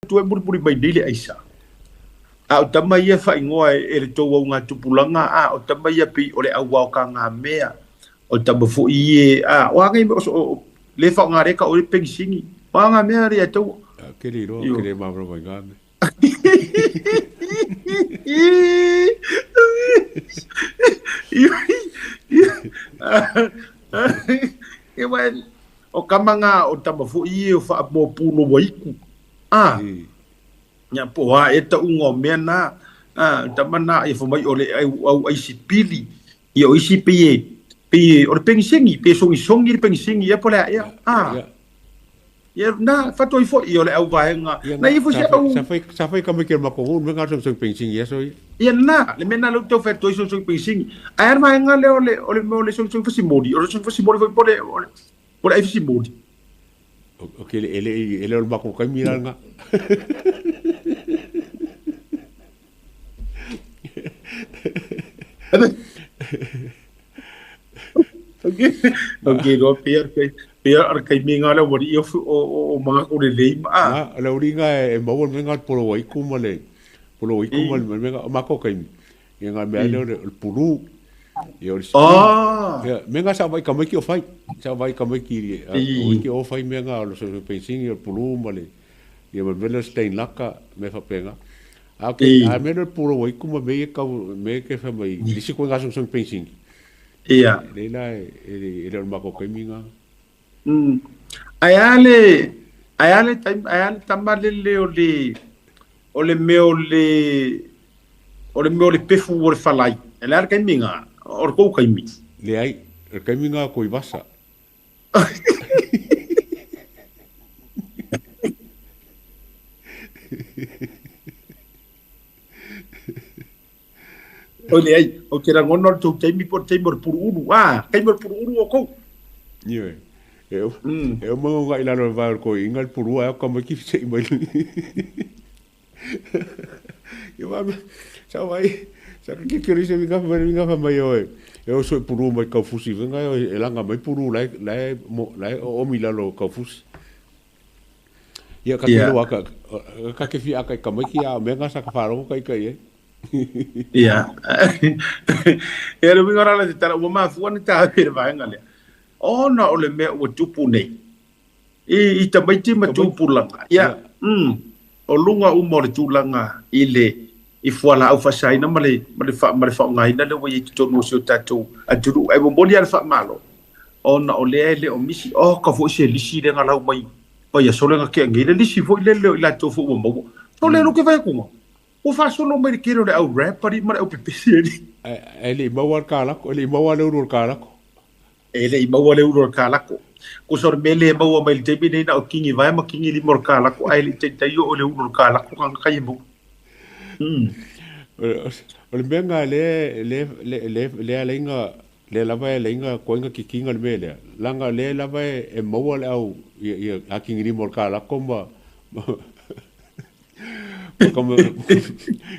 tu e muri mai dele aisa a o tama ia fa ingoa e le tau au ngā tupulanga a o tama ia pi o le au wau ka ngā mea o tama fu i a o anga i le fa ngā reka o le pengisingi o anga mea rea tau ke li ro ke le mabro mai ngā me e wai o kamanga o tama fu i o fa mo pulo waiku a nya po a eta ungo mena tamana e fo mai ole au ai sipili i o isi pe o pengisingi pe songi pengisingi e pole ya ya na fato i fo i ole au vaenga na i fo sa fai kama ke mako un menga so pengisingi ya so ya na le mena lo to fato i so pengisingi ai vaenga le ole so simodi o so simodi fo pole ai simodi ok ele o mako kai miranga Okay, do Pia ar minga la wari o mga ko le ma. La uringa e mo menga polo wai kumale. Polo wai kumale menga mako kai. Nga me le puru. Menga sa vai kamaki o fai. Sa vai kamaki o fai menga lo so pensing o puru male. Ia me stein laka me fa penga. Okay, a me le puro wai kuma me ke fa mai. Disi ko nga so pensing. Ia. Ele mako kai minga. Ayale tamale le ole me pefu o falai. Ele ar kai minga. Or ko kai mi. Le ai, kai minga ko i basa. Olha aí, o que era ngono tu tem por puru uru tem por puru uru o ko. Ie. Eu mo ga ila no va ko ingal puru como que sei mai. Eu vai, sa que quero se vinga fa mai oi. Eu sou puru mai ka fusi vinga e langa mai puru lai o milalo ka fusi. Ia ka tilo ka ke fi aka ka mai ki a menga sa ka faro kai kai. Ia. Era mi ora la tara o ma fu ni ta per va ngale. O na ole me o tupu nei. I ta mai ti ma tupu langa. Ia. O lunga u mo le tulanga ile I fuala au fasai na male fa ngai na le wai to no so tatu aturu ai bo boli al fa malo. O na ole le o misi o ka fo se lisi le ngala mai. O ya so le nga ke ngi le lisi fo le la to fo mo. To le lo ke vai kuma. O fa solo mai kero le au rap pari mara o pepeseri ele mawar kala ko ele mawar le urur kala ko ele mawar le urur kala ko ko sor mele mawa mai te bi na o kingi vai ma kingi li mor kala ko ai te yo le urur kala ko kan kai mo o le benga le alenga le lava lenga ko nga kikinga le mele langa le lava e mawar au a kingi li mor kala ko ma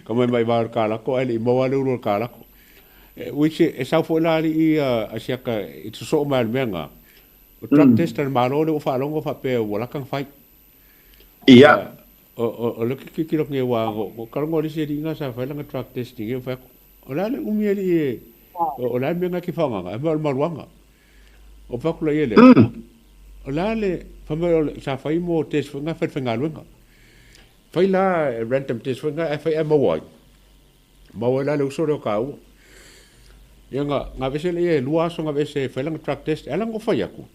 como mai var kala ko ali mo wala ur kala ko which e sa fo la i asiaka it's so mal menga o track test al maro le fa longo fa pe wala kan fai ia o lo ki lo nge wa o kalongo le se ringa sa fa langa track testing e fa o la le umi ali o la menga ki fa nga e mal malwanga o fa kula yele o la le fa sa fa mo test fa nga fa nga lunga fai la random test nga fai mo la lo so ro kau nga vese le lua so nga vese fai lang track test ala ngo fai aku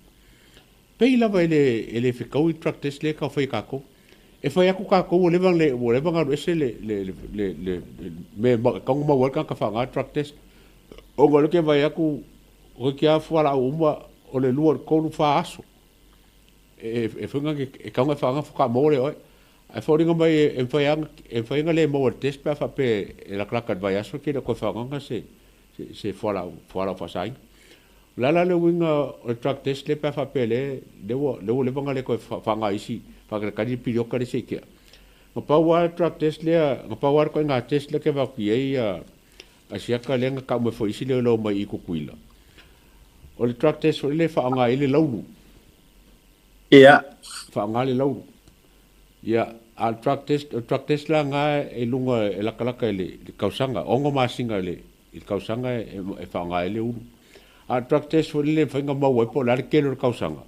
pei la vai ele ficou i track test le ka fai ka ko e fai aku ka ko le bang vese le me ka ngo mo ka fa nga track test o ngo ke vai aku o ke a fala uma o le lua ko lu fa aso e funga ke ka nga fa nga fa mo le oi ai fo ringa mai e fai nga le mo test pa fa pe la klaka vai aso ke ko fa nga se fala fa sai la le winga o track test le pa fa pe le le banga le ko fa nga isi fa ka di pilio ka se ke no pa wa track test le no pa wa ko nga test le ke va ki a sia ka le nga ka mo fo isi le lo mai ku kuila o le track test le fa nga ile launu ia fa nga le launu ia a truck test la nga e lunga e laka le kausanga ongo masinga le il kausanga e fa nga le u a truck test fo le fa nga mau e po la ke le kausanga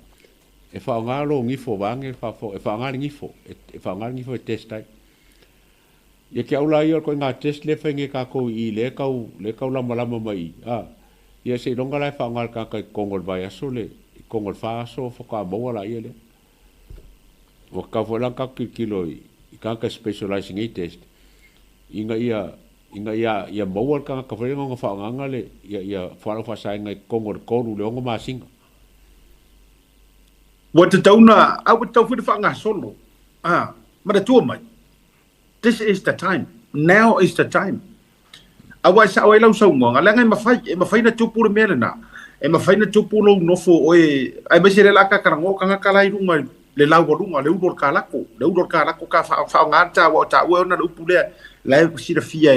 e fa nga lo ngi fo bange fa fo e fa nga ngi fo e fa nga ngi fo test tai ye ke aula yo ko nga test le fa ngi ka ko I le kau la mala mai a ye se longa la fa nga ka kongol vai aso le kongol fa so fo ka bo la ye le o ka fo lang ka kilo I ka specializing I test inga ia mo ka fo nga fa nga le ia fa sa nga kongol ko lu le ngo masinga wa te tauna a wa tau fu fa nga solo ma tu mai this is the time now is the time awa sa o lau so ngo nga nga ma fai na tu pur mele na e ma fai na tu pur no fo o ai ba sire la ka karango ka kala I runga le lau runga le udor kalako ka fa nga ta wa na upu le la si da fia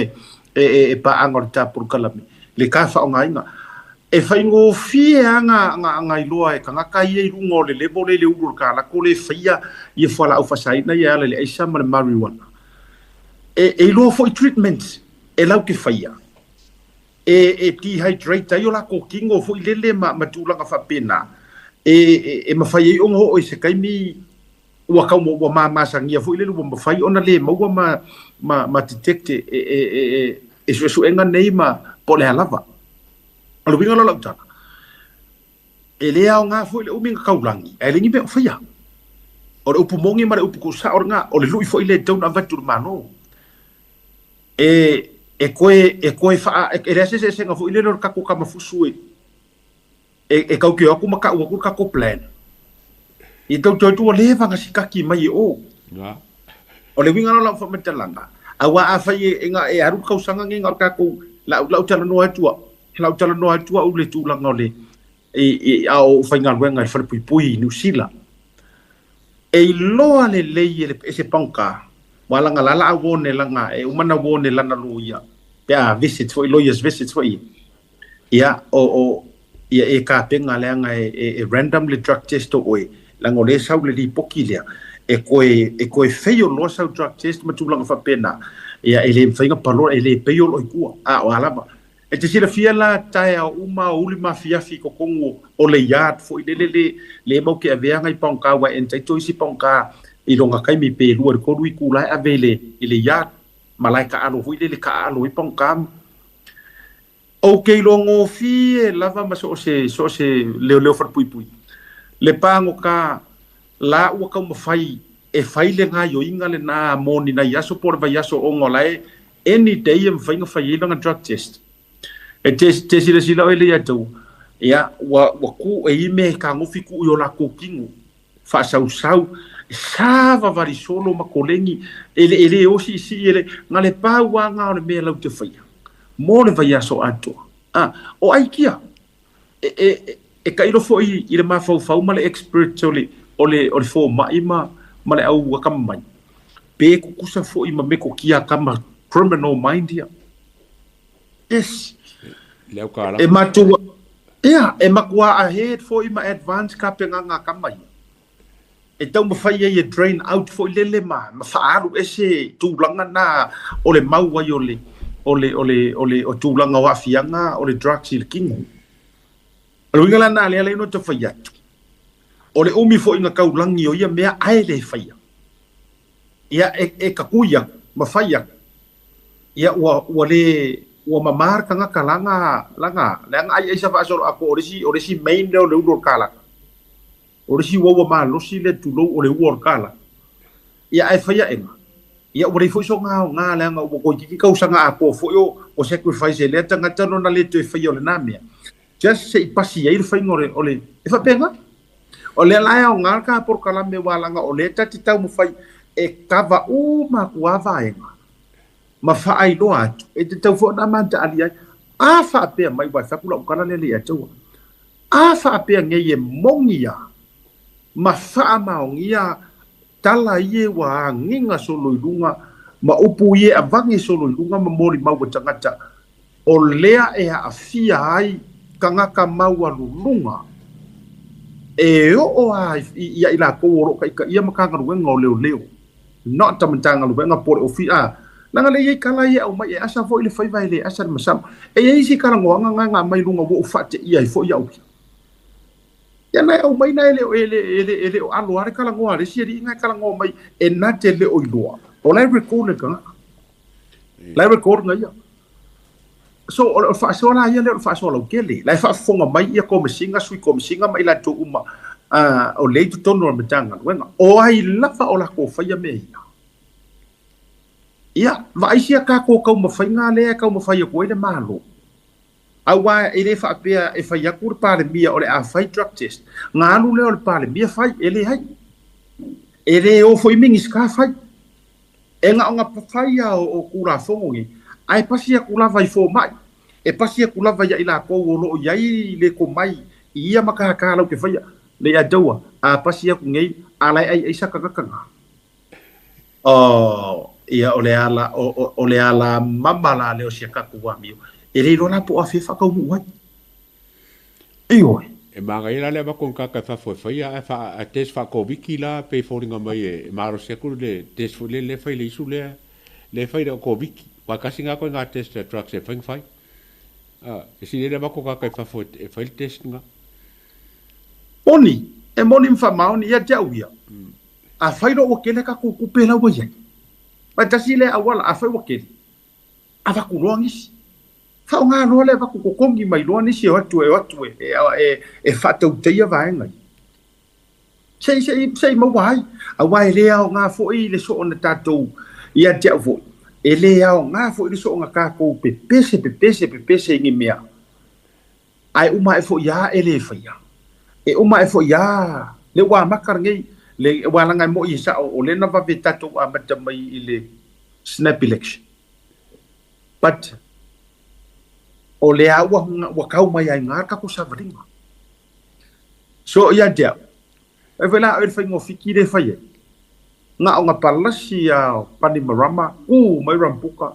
e pa angor ta pur kalami le ka fa nga inga e fai ngo fia nga iloa e kanga kai e rungo le bole le udor kalako le fia ye fa la fa sai na ya le e sama le marijuana e lo for treatment e lau ke fia e dehydrate yo la ko kingo fo le ma tulanga fa pena e ma fai o ngo o se kai mi wa ka mo ma sangia fo ile lu mo fai ona le mo ma detect e so enga nei ma pole halava alu binga la ta e le au nga fo ile o minga kaulangi e le ni be fai o le upu mongi ma le upu ko sa or nga o le lui fo ile tau na vatu mano e koe fa e rese se nga fo ile lo ka ko ka mafusu e kau ke aku maka u ka ko plan I tau tu le va nga sikaki mai o le winga la fa metalanga awa a fai nga e aru kau sanga ngi ngor ka ko la tala no atua u le tu la ngole e au fai nga wenga fa pui New Zealand e loa le se panka wala nga lala wone langa e umana wone lana luia ya visit for lawyers visit for ia ia e ka penga le nga e randomly drug test o la ngole sa le di pokilia e koe feio lo sa drug test ma tu langa fa pena ia ele fainga palo ele peio lo ku wala ba e te sira fia la tai uma uli mafia fi ko kongo o le yat fo le mo ke avea ngai panka wa en tai toisi panka I longa kai mi pe luar ko lui ku lai avele ile yat malaika alo hui le ka alo I panka okay longo fi lava ma so se leo far pui le pango ka la u ka mo fai e fai le nga yo inga le na moni na yaso por va yaso ongo lai any day em fai nga fai longa drug test e te sila ele ya tu ya wa ku e me ka ngo fi ku yo la ko kingu fa sau sava vari solo ma kolengi ele o si ele ngale pa wa nga le me la te fai mo le vai yaso ato o ai kia e ka ilo foi I le ma fau ma le expert o le fo ma le au ka mai pe ku kusa foi ma me ko kia kama criminal mind here yes leo kala e matu e makua ahead foi ma advance ka penga nga ka mai e tau ma fai e drain out foi lele ma faaru ese tulanga na o le mau wa o tulanga wa fianga o le drugs il kingu Luinga na le no te fai atu. O le umi fo inga kaulangi o ia mea ai le fai. Ia e kakuia, ma fai atu. Ia ua mamar kanga kalanga langa. Langa ai sa fasoro ako orisi main le o le udor kala. Orisi wawa ma losi le tulo o le uor kala. Ia ai fai enga. Ia ua fo so nga langa ua ko kiki kausanga ako fo o sacrifice le tanga tano na le te fai o le namia. Just se pasi ai fai ngore ole e fa penga ole la o ngarka por kala me wala nga ole tati tau mo fai e kava ma kuava enga ma fa ai do atu e te tau fo na manta ali a fa pe mai wa fa kula kala le ya tau a fa pe nge mongia ma fa ma ngia tala ye wa nginga solo lunga ma upu ye avangi solo lunga ma mori ma wa tangata o lea e a fia ai kangaka maua lulunga e o ai ia ila ko ro kai ia makanga ruenga o leo not tamantanga lu nga por ofi langa le ye kala ye au mai asa fo ile fai vai le asa masam ye isi kala nga mai lunga wo fate ia fo ia uki ya na au mai na ele alo are kala ngoa le siri nga kala ngoa mai na te le o iloa o lai record le kanga lai record nga ia so o fa so la ia le fa so lo kele lai fa fonga mai ia ko mesinga sui ko mesinga mai la to uma o le to tono matanga wenga o ai la fa o la ko fa ia me ia vai sia ka ko ma fa nga le ka ma fa ia ko ile malo awa ele fa pea e fa yakur pa le mia o le a fai drug test nga lu le o le pa le mia fai ele hai ele o foi mingi ska fai e nga fai o kura fongi ai pasia kula vai fo mai e pasia kula vai ya ila ko lo yai le ko mai ia maka ka lo ke fai le ya dawa a pasia ku ngai alai ai isa ka ka ia o le ala mamala le o sia ka ku wa mio ele lo na po a fa ka mu wai io e manga ila le ba kon ka ka fa fo ia fa a test fa ko biki la pe fo ringa mai e maro se ku le test fo le fa le isu le fa ko biki wa ka singa ko nga test truck se fai e si le ba ko ka fa fo e fa le test nga oni e moni fa mauni ia jauia a fa lo o kele ka ku pela wa ia pa tasile awala a fa o kele a va ku longis fa nga no le va ku kongi mai lo ni si o tu e fa tau te ia vai ngai sei mo wai a wai le au nga fo i le so na tatou ia te vo ele au nga fo i so nga ka ko pe pese ngi mea ai uma e fo ya ele fa ya e uma e fo ya le wa makar ngai le wa nga mo i sa o le na va ve tatou a mata mai ile snap election but o le wa kau mai ai ngar ka ko sa vringa so ia dia e vela e fa ngo fikire fa ye nga nga palasi ya pani marama mai rampuka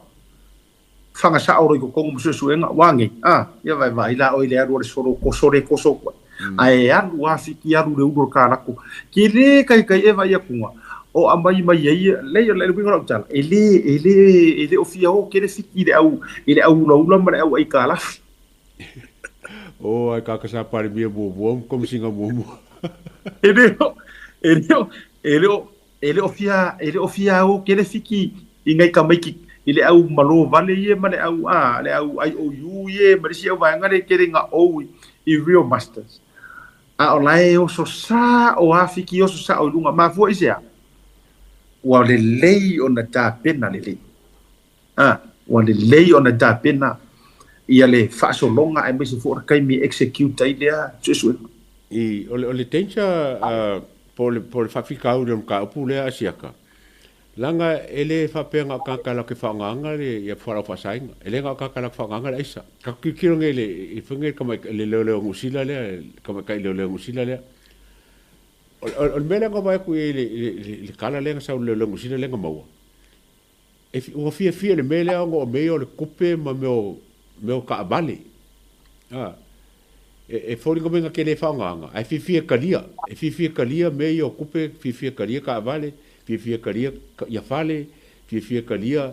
fanga sa oro ko ko musu suenga wangi ia vai la o ile aro soro ko ai anu a fiki aru le uro ka rako kire kai e vai kunga o amai mai ye le bingo tala ele o fia o kere fiki ile au la mara au ai kala o ai ka sa pare bia bo como singa mo ele o fia o kere fiki ingai ka mai ki ile au malo vale ye mane au le au ai o yu ye mari si au vai ngare kere nga o i real masters o lai o so sa o afiki o so sa o lunga ma vo isia wa le lei ona ta pena le lei wa le lei ona ta pena ia le fa so longa e mese for kai mi execute ai dia jesu i o le tencha por fa fika o ka pule asiaka langa ele fa penga ka la ke fa nganga le ia fora fa sainga ele ka la fa nganga isa ka kiro ngele i funge como le musila le como kai le musila le o mena ko vai ku le kala le sa le musila le ngamo e o fia le mele ngo me o le kupe ma me ka bali e fori ko menga ke le fa nganga ai fia kalia me o kupe fia kalia ka bali fia kalia ia fale fia kalia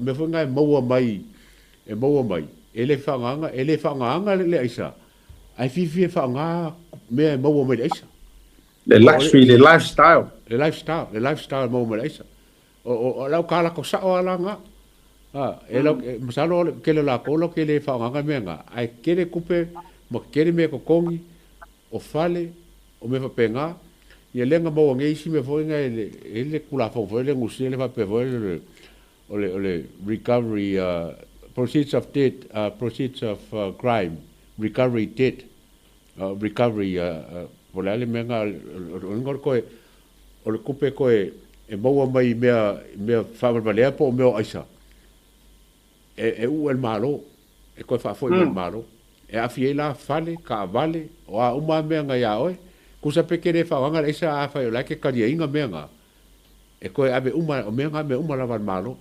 me foi ngai maua mai ele fa nganga le isa ai fia fa nga me maua mai isa le lifestyle mo mai isa o la kala ko sa o langa masalo ke la ko lo ke le fa nganga menga ai kele kupe mo kele me ko kongi o fale o me fa penga ia lenga mo ngai si me foi ngai ele kula fo foi le ngusi le fa pe foi le recovery proceeds of crime recovery debt recovery vola le menga ngor ko o le kupe ko e mo mai me fa valea po me aisa u el malo e ko fa foi el malo e a fiela fale ka vale o a uma menga ya oi kusa pekere fa wanga esa a fa yo like ka dia inga menga e ko ave uma menga me uma lava malo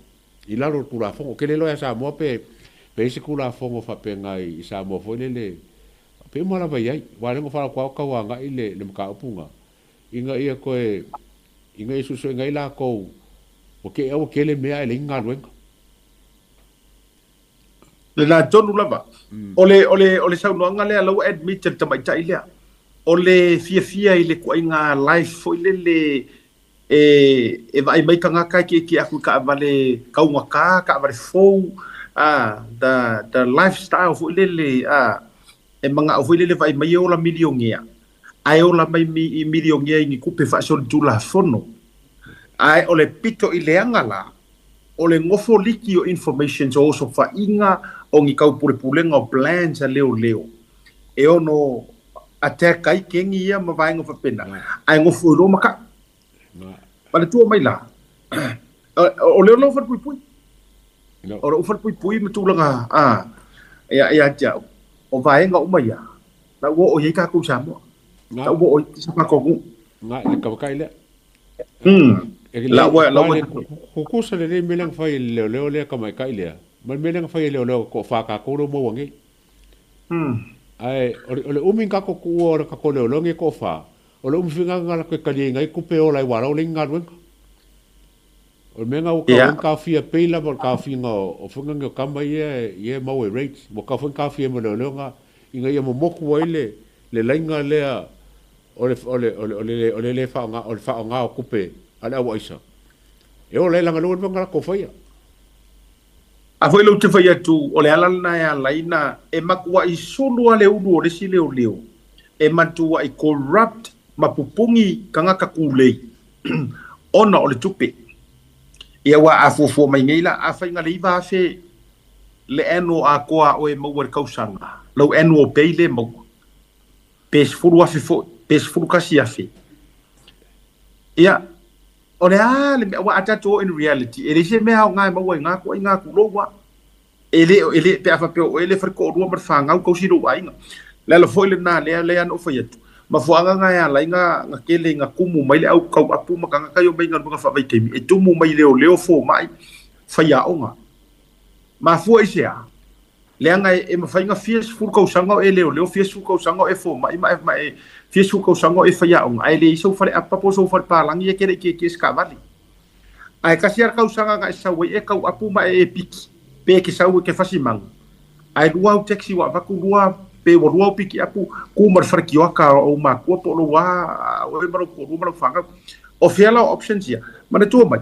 i la ro kula fo ke le lo sa mo pe se kula fo fa penga i sa mo fo le pe mo lava yai wa le mo fa kwa ka wanga i le mka punga inga ia ko inga susu ngai la ko o ke le mea le nga luenga le na tonu lava ole sau noanga le alo admit te mai tai le ole fia ile ko inga life fo ile e vai mai kanga kai ki aku ka vale kaunga ka vale fo the lifestyle fo ile e manga fo ile vai mai ola miliongia ai ola mai miliongia ni kupe fa so tula fono ai ole pito ile angala ole ngofo liki o information so so fa inga o ngi kau pulepulenga o plans a leo e ono attack kai kengi ia ma vai ngofa pena ai ngofo ro maka pale tu mai la o leo fa pui o fa pui metulanga ya ja o vai nga o mai ya na wo o yeka ku samo na wo o sa ko nga le ka kai le la wa ko sa le melang fai le ka mai kai le man melang fai le ko fa ka ko mo wangi ai ole umin ka ko o ka ko le nge ko fa ole finga ngala ko ka ngai ku pe ola wa le ngal o menga o ka fia pela por ka finga o funga ngo kamba ye mo we rate mo ka funga fia mo le nga inga ye mo ku le lenga le ole fa nga o kupe ala wa isa e ole langa lo ngala ko fa ya a foi lo te fai atu o le ala na ya laina e makua i solo ale udu o le si leo e matua i corrupt mapupungi kanga kakulei ona o le tupe ia wa a fofo mai ngeila a fai ngale iwa fe le eno a koa o e mauar kausanga lau eno o peile mau pes furu afe fo pes furu kasi afe ia o le ale wa atato in reality ele se me ha ngai mau nga ko nga ku lo wa ele pe afa pe o ele fer ko ro mar fanga ko si ro wa inga le lo foi le na le an o foi atu ma fo anga nga ya la nga kele nga kumu mai le au kau apu ma kanga kayo mai nga nga fa mai temi e tumu mai leo fo mai fa ya onga ma fo ise a le anga e ma fa nga fies fu ko sanga e leo fies fu ko sanga e fo mai fies fu ko sanga e fa ya onga ai le so fa apa po so fa pa lang ye kere ke ska vali ai ka siar ka sanga nga sa we e kau apu ma e piki pe ke sa we ke fasimang ai luau taxi wa va ku lua pe wo piki apu ku mar farki wa ka o ma ko to lo wa o maro ko maro fanga o fiala options ya mana tu mai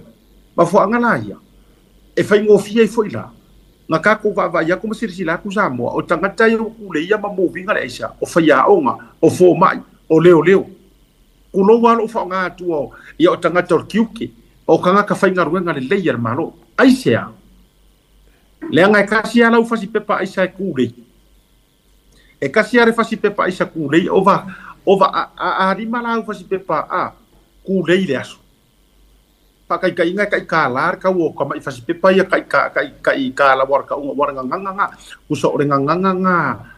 ma fo angala ya e fai ngo fia foi la na ka ko va ya como se sila ku samo o tangata yo ku le ya ma mo vinga le isa o fai ya onga o fo mai o leo ku lo wa lo fa nga tu o ya o tangata o kiuki o kanga ka fai nga ruenga le layer malo ai sea le nga ka sia la u fasi pepa isa ku le e kasi are fasi pepa isa ku lei ova a rima la fasi pepa ku lei le aso pa kai inga kai kalar ka wo ka mai fasi pepa ya kai ka la war ka war nga uso ore nga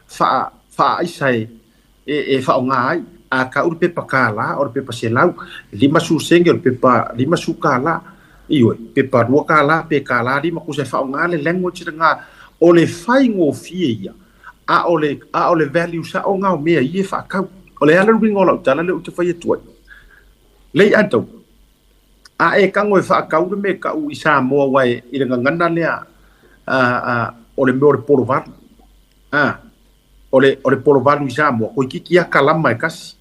fa isa e fa nga a ka ur pepa kala or pepa selau lima su senge or pepa lima su kala iyo pepa ro kala pe kala lima ku se fa nga le language nga o le fai ngo fie a ole value sa o ngau mea ie fa ka ole ala ringo la tala le uta fai tu le ato a e kango fa ka u me ka u isa mo wai i nga ngana le ole me ole porovar ole porovar isa mo ko kiki ya kala mai kas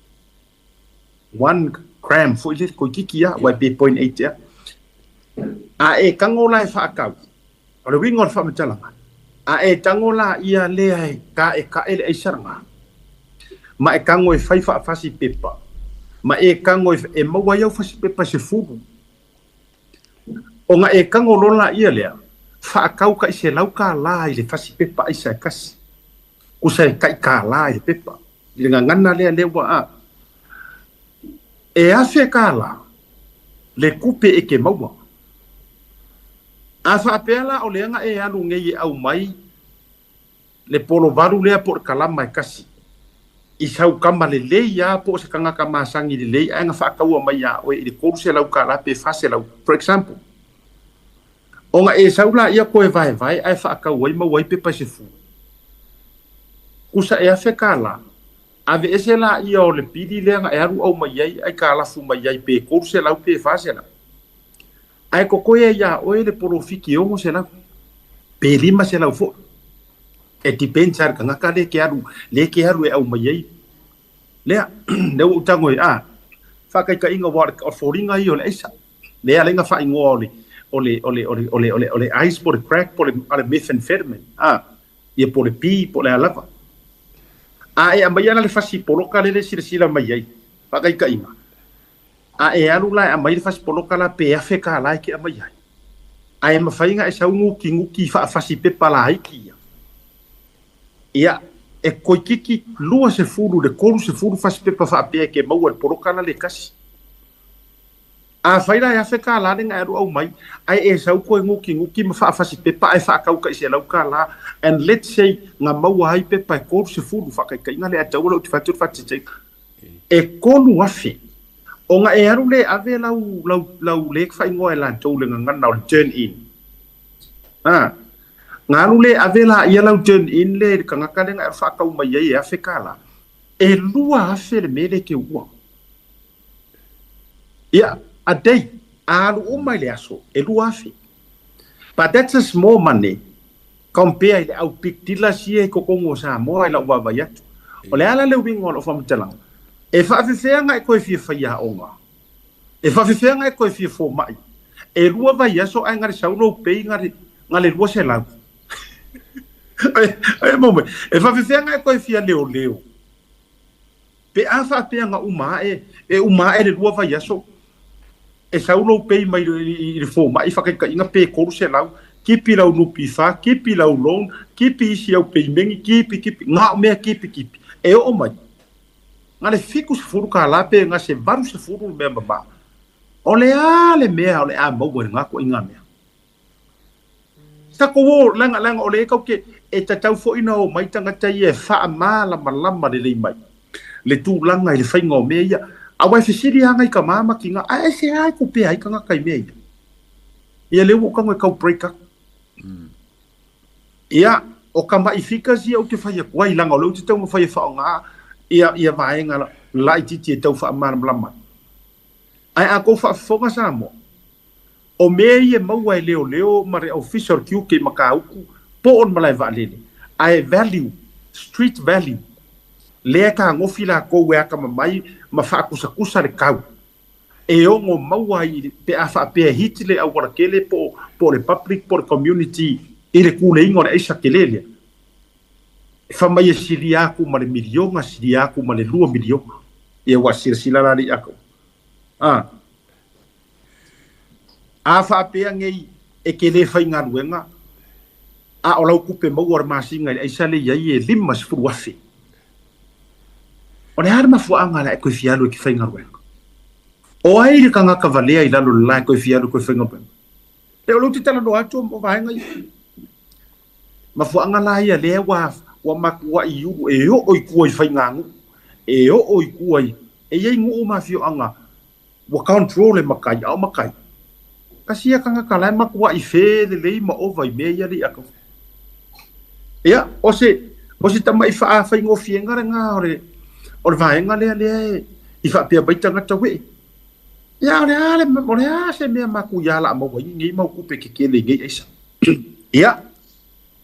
1 gram fo ile ko kiki ya wai 0.8 ya a e kango la fa ka ole ringo fa mtala a e tangola ia le ai ka ele ai saranga ma e kango e fai fa fasi pepa ma e kango e maua ia fasi pepa se fugu o nga e kango lola ia le fa kau ka se lau ka la ile fasi pepa isa kas ku se kai ka la ile pepa ile ngana le wa e afe kala le kupe e ke maua a fa pela o le nga e alu ngai au mai le polo varu le por kalama e kasi i sau kama le ya po se kanga kama sangi le nga fa ka wa mai ya o i ko se lau kala pe fa se lau for example o nga e sau la ia ko e vai ai fa ka wa mai pe pa se fu kusa e afe kala ave ese la ia o le pidi lenga e aru au mai ai ai ka lafu mai ai pe ko se la pe fa se la ai ko ko ia o le porofiki o mo se la pe lima se la fo e ti pensar ka ngaka le ke aru e au mai ai le ne u tango a fa ka inga wa o foringa i o le esa le alenga fa ingo ole ice por crack por ale methamphetamine ia por pi por le lava e amai ana le fasi poloka le sila mai ai fa ka inga e alu la amai le fasi poloka la pe afe ka la ki amai ai ma fainga e sa nguki fa fasi pe pala ai ki ia e koikiki lua se furu de koru se furu fasi pe pa fa pe ke mau le poloka la le kasi a faira ya fe ka la nga ru au mai ai e sau ko nguki ma fa fasi pe pa e fa ka ka se lau ka la and let's say nga mau ai pe pa ko se furu fa ka nga le ata lo fa tse e konu afi o nga e aru le ave lau le fa ngo e la to le nga na turn in nga lu le ave la ia lau turn in le ka nga ka nga fa ka mai ai e fe ka la e lua afe le mele ke ua ia a day alu mai le aso e lua afi but that's a small money compare ile au piktila sie ko kongo sa mo ai la wa ya o le ala le wingo lo fam tela e fa fe nga ko fi fa ya onga e fa fe nga ko fi fo mai e lua va ya so ai ngari sa no pe ngale lua se la e mo e fa fe nga ko fi leo pe a fa pe nga uma le lua va ya so e sa ulo pe mai i fo mai fa ka inga pe ko se lau ki pi lau no pi fa ki pi lau long ki pi si au pe mengi ki pi nga me ki pi e o mai ngale fiku se furu ka la pe nga se varu se furu me ba ole me ole a mo nga ko inga me sa ko langa ole ka ke e tatau fo ina o mai tanga tai e fa mala malama le mai le tu langa i le fa ngo me ia awa fisiri hanga i ka mama ki nga ai se ai ko pe ai ka nga kai me ia le wo ka ngo ka break up ia o ka mai fika si o te fa ia kwai langa lo te tau mo fa ia fa nga ia vai nga la ti ti tau fa ma lama ai a ko fa fo nga sa mo o me ia mau ai leo mare official q ke makauku po on malai va le ai value street value le ka ngofila ko we ka mai ma fa kusa le kau e o ngo mau ai pe a fa pe hitile au wala kele po le public po le community i le kule ingo le isa kelele fa mai silia ku ma le milionga silia ku ma le 2 milionga e wa sila la ri ako a fa pe ngai e kele fa inga ruenga a o lau kupe mau ar masinga i isa le ia e limas fuafi o le har ma fuanga la ko fialo ki fainga ruenga o ai le kanga kavalea i lalo la ko fialo ko fainga ruenga e o luti tala do ato mo vaenga ma fuanga la ia le wa makua i u e o i ku i fainga e o i ku ai e ia ngu ma fio anga wa control e makai au makai kasia kanga kala makua i fe le ma o vai me ia li ako ia o se tama i fa fainga fienga nga o le vaenga le i fa pia baita ngata we ya ole se me maku ya la mo ngi mau ku pe ke le ngi isa ia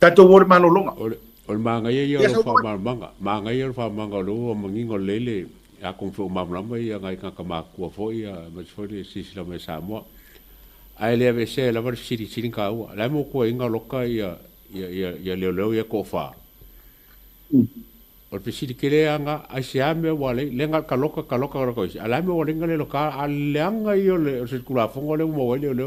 tato wor malolonga o manga ye yo fa manga ye fa manga lo mangi ngo lele ya kung fu mamla ia ngai ka ma ku fo ia ma fo le sisla me sa mo ai le ave se la var siri ka la mo ko inga loka ia leo ia ko fa o pesiri kele anga ai se ame wale lenga kaloka ko isi ala me wale ngale loka aleanga io le circula fongo le mo wale le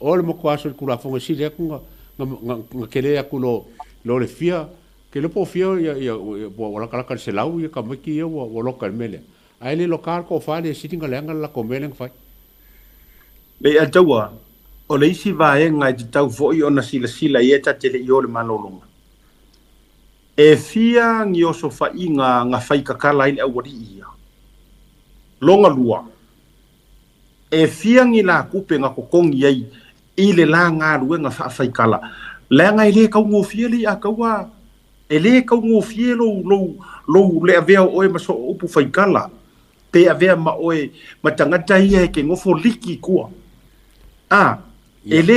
o le mo kwa circula fongo si le kunga nga kele akulo lo le fia ke le po fia ia wala kala se lau ia kamaki ia wo loka mele ai le loka ko fa le sitting anga la ko mele fa le atawa o le isi va nga te tau fo i ona sila ia ta tele i ole malolonga e fia ngi o sofa inga nga fai kakala ile awari ia longa lua e fia ngi la kupe nga kokongi ai ile la nga rue nga fai kala la nga ile ka ngo fia li akawa ele ka ngo fia lo lo le avea oe ma so upu faikala pe avea ma oe ma tangata ia ke ngofo liki kua ele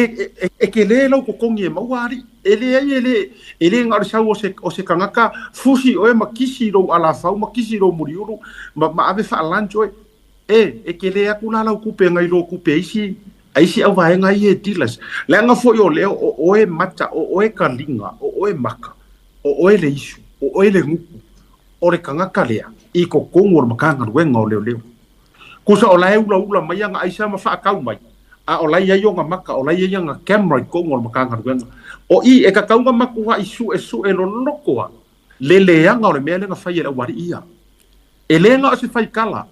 ke le lo ko kongi ma wari ele ngar sa o se kangaka fusi oe ma kisi ro ala fau ma kisi ro muriuru ma ave fa lancho e ke le akula la ku pe ngai lo ku pe isi au vai ngai e tilas le nga fo yo le oe mata oe kalinga oe maka oe le isu oe le ngupu o le kangaka lea I ko kongor makanga ruenga o leo kusa o lai ula mai anga aisa ma fa kau mai a o lai yo nga maka o lai nga camera kongor makanga ruenga o I e ka kaunga maku wa isu e lo lokoa le anga o le mele nga fai e wari ia ele nga o se fai kala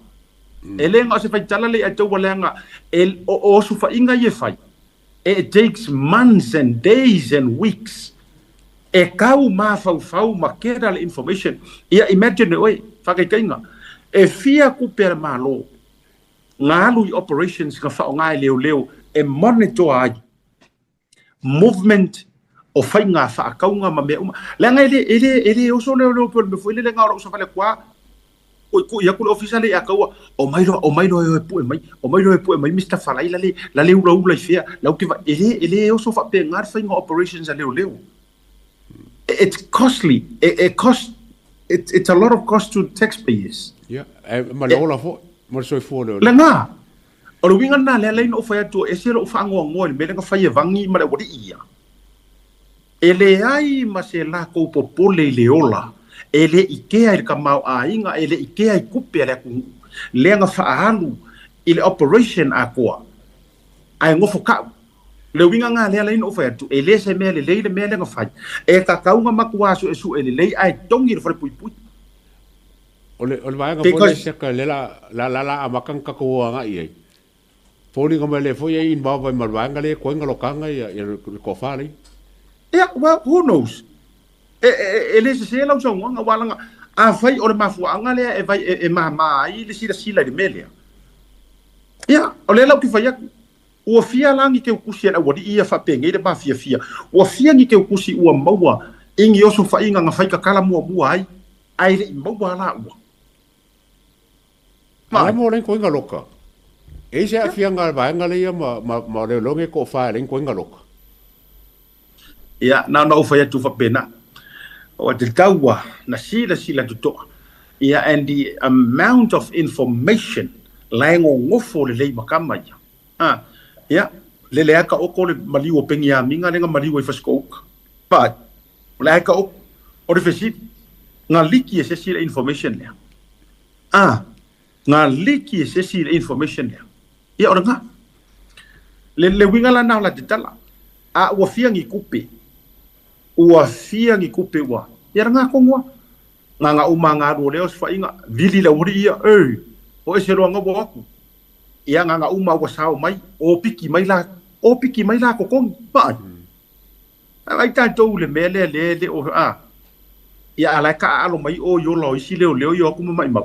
ele nga o se fai tala le a tau wale nga o su fa inga ye fai it takes months and days and weeks e kau ma fau ma kera le information ia imagine oi whakekainga e fia ku per malo ngā lui operations ka whao ngai leo e monitor ai movement o whai ngā whaakaunga ma mea le ngai ele oso leo pe me foi le ngā ora usa wale kwa o ia kule officially a kaua o mailo e pu mai Mr. Falai la le ula fia la ke ele oso fa pe ngar whai ngā operations a leo it's costly. It's a lot of cost to taxpayers. Yeah, ma le ola fo, ma soi fo le. Lenga. O le winga na le no fa to e se lo fa ngo le me nga fa ye vangi ma le wodi ia. Ele ai ma se la ko popole le ola. Ele ikea I ka mau a inga ele ikea I kupe le ku. Le nga fa alu ile operation a koa. Ai ngofo ka le winga nga le no fa to ele se me le nga fa e ka kaunga makuaso e su ele le ai tongi le fa pui ole vai nga pole se ka le la amakan ka ko nga I poli nga le fo ye in ba ma nga le ko nga lokanga ya ko fa le yeah well who knows ele se la so nga wala nga a fai ole mafu nga le e vai e ma I le sila de melia yeah ole la ki fa ya ua fia langi ke ukusi ana wadi ia fa penge de ba fia ua fia ngi ke ukusi ua maua ingi oso fa inga nga faika kala mua ai le maua la ua ma mo len ko inga loka e se fia nga ba nga le ia ma le longe ko fa len ko inga loka ya na fa ya tu fa pena o te taua na sila tu ya and the amount of information laengo ngofo le makama ya le aka oko le maliwo pengi a minga lenga maliwo I faskouk but le aka o le fesi nga liki se sila information le nga liki se sila information le ya ora nga le winga la na la titala a wa fia ngi kupe wa ya nga kongwa nga umanga ro le os fa inga vili la uri ya o se ro nga bo aku ia nga uma wa sao mai o piki mai la ko kong ba ai ta to le mele le o ia ala ka alo mai o yo lo isi leo yo kuma mai ma